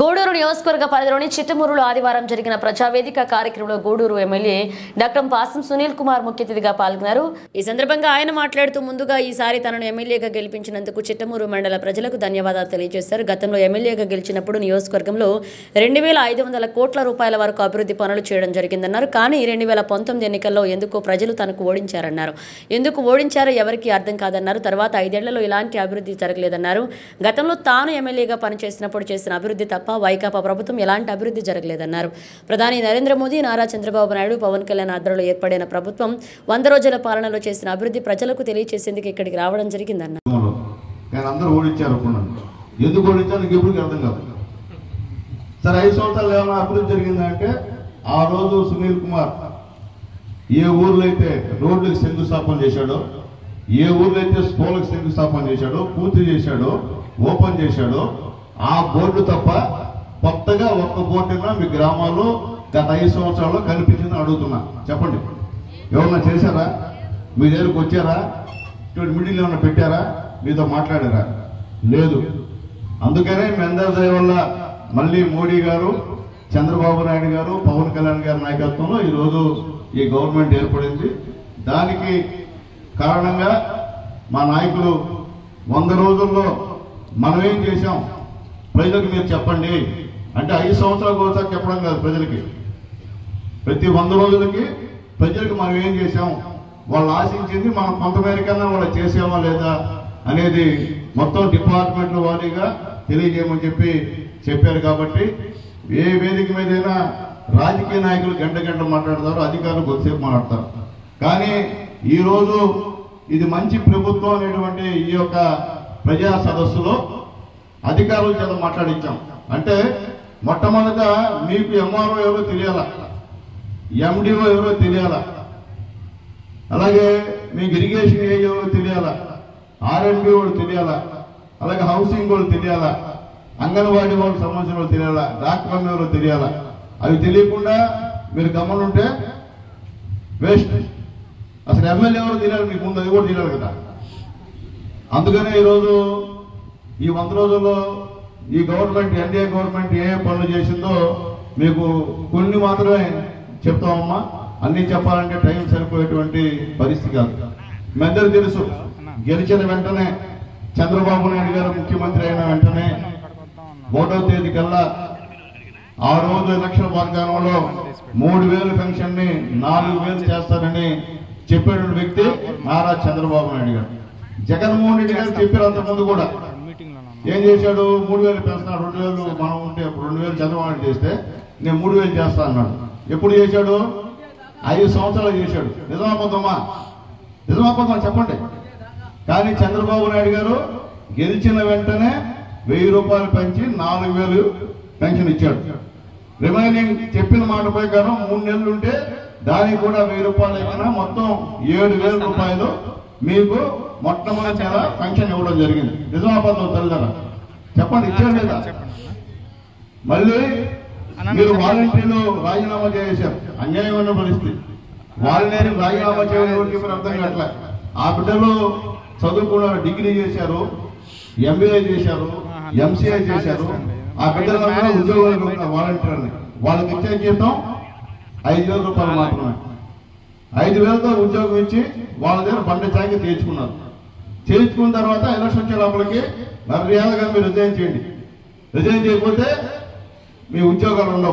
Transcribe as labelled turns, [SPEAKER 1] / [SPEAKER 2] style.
[SPEAKER 1] గూడూరు నియోజకవర్గ పరిధిలోని చిట్టమూరులో ఆదివారం జరిగిన ప్రజావేదిక కార్యక్రమంలో గూడూరు ఎమ్మెల్యే డాక్టర్ పాసం సునీల్ కుమార్ ముఖ్య అతిథిగా పాల్గొన్నారు. ఈ సందర్భంగా ఆయన మాట్లాడుతూ ముందుగా ఈసారి తనను ఎమ్మెల్యేగా గెలిపించినందుకు చిట్టమూరు మండల ప్రజలకు ధన్యవాదాలు తెలియజేశారు. గతంలో ఎమ్మెల్యేగా గెలిచినప్పుడు నియోజకవర్గంలో 2,500 కోట్ల రూపాయల వరకు అభివృద్ధి పనులు చేయడం జరిగిందన్నారు. కానీ 2019 ఎన్నికల్లో ఎందుకో ప్రజలు తనకు ఓడించారన్నారు. ఎందుకు ఓడించారో ఎవరికీ అర్థం కాదన్నారు. తర్వాత 5 ఏళ్లలో ఇలాంటి అభివృద్ధి జరగలేదన్నారు. గతంలో తాను ఎమ్మెల్యేగా పనిచేసినప్పుడు చేసిన అభివృద్ధి తప్ప వైకాపా ప్రభుత్వం ఎలాంటి అభివృద్ధి జరగలేదన్నారు. ప్రధాని నరేంద్ర మోదీ, నారా చంద్రబాబు నాయుడు, పవన్ కళ్యాణ్ ఆధ్వర్యంలో ఏర్పడిన ప్రభుత్వం 100 రోజుల పాలనలో చేసిన అభివృద్ధి ప్రజలకు తెలియజేసేందుకు ఇక్కడికి రావడం జరిగిందన్నారు.
[SPEAKER 2] ఎందుకు ఓడించారు ఎప్పుడు అర్థం కాదు. సరే 5 సంవత్సరాలు ఏమైనా అభివృద్ధి జరిగిందంటే ఆ రోజు సునీల్ కుమార్ ఏ ఊర్లో అయితే రోడ్లకు శంకుస్థాపన చేశాడో, ఏ ఊర్లో అయితే స్కూళ్ళకు శంకుస్థాపన చేశాడో, పూర్తి చేశాడో, ఓపెన్ చేశాడో ఆ బోర్డు తప్ప కొత్తగా ఒక్క బోర్డుగా మీ గ్రామాల్లో గత 5 సంవత్సరాల్లో కనిపించిందని అడుగుతున్నా. చెప్పండి, ఎవరన్నా చేశారా? మీ దగ్గరకు వచ్చారా? మిడిల్ ఏమన్నా పెట్టారా? మీతో మాట్లాడారా? లేదు. అందుకనే మీ అందరి దయ వల్ల మళ్ళీ మోడీ గారు, చంద్రబాబు నాయుడు గారు, పవన్ కళ్యాణ్ గారి నాయకత్వంలో ఈరోజు ఈ గవర్నమెంట్ ఏర్పడింది. దానికి కారణంగా మా నాయకులు 100 రోజుల్లో మనం ఏం చేశాం ప్రజలకు మీరు చెప్పండి అంటే 5 సంవత్సరాలకు ఒకసారి చెప్పడం కాదు. ప్రజలకి ప్రతి 100 రోజులకి ప్రజలకు మనం ఏం చేశాం, వాళ్ళు ఆశించింది మనం కొంతమేరకన్నా వాళ్ళు చేసామా లేదా అనేది మొత్తం డిపార్ట్మెంట్ల వారీగా తెలియజేయమని చెప్పారు. కాబట్టి ఏ వేదిక మీదైనా రాజకీయ నాయకులు గంట మాట్లాడతారు, అధికారులు కొద్దిసేపు మాట్లాడతారు. కానీ ఈరోజు ఇది మంచి ప్రభుత్వం అనేటువంటి ఈ యొక్క ప్రజా సదస్సులో అధికారుల చేత మాట్లాడించాం. అంటే మొట్టమొదట మీకు ఎంఆర్ఓ ఎవరో తెలియాలా, ఎండిఓ ఎవరో తెలియాలా, అలాగే మీకు ఇరిగేషన్ ఏ ఎవరో తెలియాలా, ఆర్ఎండ్బి వాళ్ళు తెలియాలా, అలాగే హౌసింగ్ వాళ్ళు తెలియాలా, అంగన్వాడీ వాళ్ళకి సంబంధించిన వాళ్ళు తెలియాలా, డాక్టర్ ఎవరో తెలియాలా. అవి తెలియకుండా మీరు గమనుంటే వేస్ట్. అసలు ఎమ్మెల్యే ఎవరో తెలియాలి మీకు ముందు, అది కూడా తెలియాలి కదా. అందుకనే ఈరోజు ఈ 100 రోజుల్లో ఈ గవర్నమెంట్, ఎన్డీఏ గవర్నమెంట్ ఏ పనులు చేసిందో మీకు కొన్ని మాత్రమే చెప్తామమ్మా. అన్ని చెప్పాలంటే టైం సరిపోయేటువంటి పరిస్థితి కాదు. మీ అందరూ తెలుసు, గెలిచిన వెంటనే చంద్రబాబు నాయుడు గారు ముఖ్యమంత్రి అయిన వెంటనే 1వ తేదీ కల్లా ఆ రోజు ఎలక్షన్ వాగ్దానంలో 3,000 పెన్షన్ ని 4,000 చేస్తారని చెప్పేటువంటి వ్యక్తి నారా చంద్రబాబు నాయుడు గారు. జగన్మోహన్ రెడ్డి గారు చెప్పారు అంతకుముందు కూడా. ఏం చేశాడు? 3,000 పెంచుతున్నాడు. 2,000 మనం ఉంటే 2,000 చంద్రబాబు చేస్తే నేను 3,000 చేస్తా అన్నాడు. ఎప్పుడు చేశాడు? 5 సంవత్సరాలు చేశాడు. నిజమాబద్ధమా? నిజమాబద్ధమా చెప్పండి. కానీ చంద్రబాబు నాయుడు గారు గెలిచిన వెంటనే 1,000 రూపాయలు పెంచి 4,000 పెన్షన్ ఇచ్చాడు. రిమైనింగ్ చెప్పిన మాట ప్రకారం 3 నెలలు ఉంటే దానికి కూడా 1,000 రూపాయలు అయినా మొత్తం 7,000 రూపాయలు మీకు మొట్టమొదటి నెల పెన్షన్ ఇవ్వడం జరిగింది. నిజామాబాద్లో తల్లిదండ్రులు చెప్పండి, ఇచ్చారు లేదా? మళ్ళీ మీరు వాలంటీర్లు రాజీనామా చేశారు. అన్యాయమైన పరిస్థితి. వాలంటీర్లు రాజీనామా చేయడం అర్థం కావట్లే. ఆ బిడ్డలు చదువుకున్నారు, డిగ్రీ చేశారు, ఎంబీఏ చేశారు, ఎంసీఏ చేశారు. ఆ బిడ్డలందరూ ఉద్యోగాలు వాలంటీర్ని వాళ్ళకి ఇచ్చే జీతం 5,000 రూపాయలు మాత్రమే. 5,000తో ఉద్యోగం ఇచ్చి వాళ్ళ దగ్గర బండ చాకి చేర్చుకున్నారు. చేర్చుకున్న తర్వాత ఎలక్షన్ వచ్చే లోపలికి మర్యాదగా మీరు రిజైన్ చేయండి. రిజైన్ చేయకపోతే మీ ఉద్యోగాలు ఉండవు.